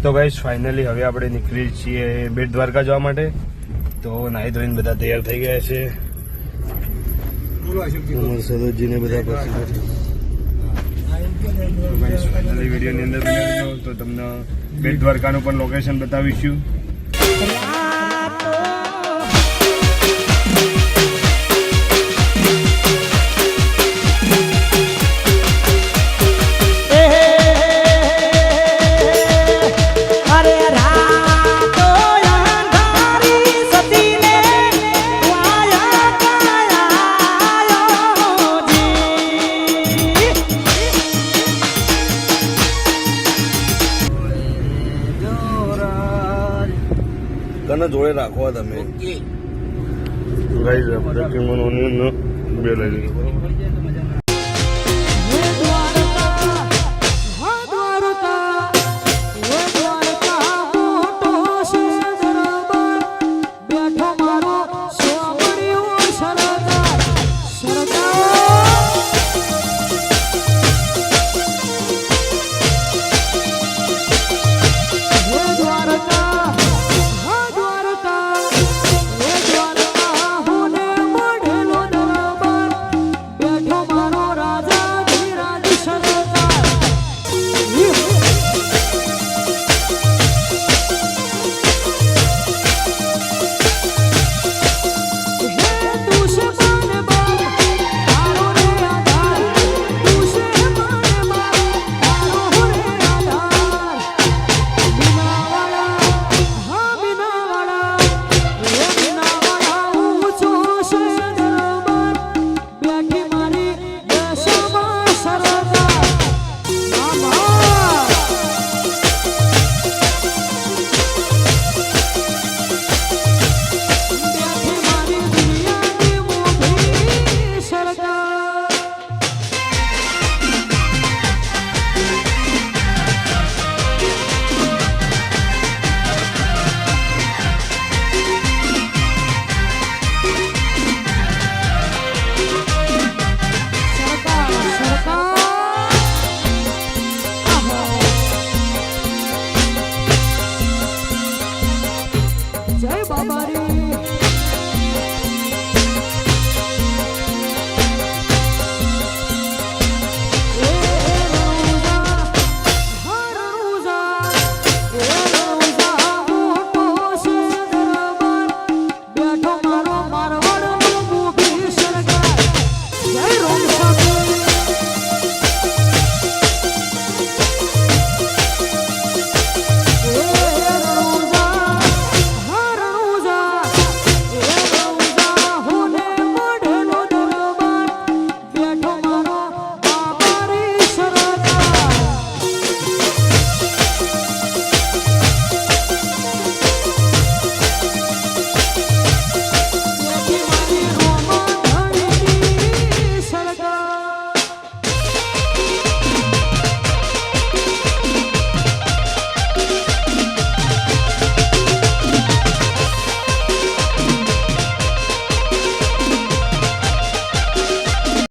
તો guys finally હવે આપણે નીકળી છીએ બેટ દ્વારકા જવા માટે. તો નાહી ધોઈને બધા તૈયાર થઈ ગયા છે. સરોજીને બધા ફાઇનલી વિડીયોની અંદર તો તમને બેટ દ્વારકાનું પણ લોકેશન બતાવીશું. જોડે રાખવા તમે બે લઈ લીધું.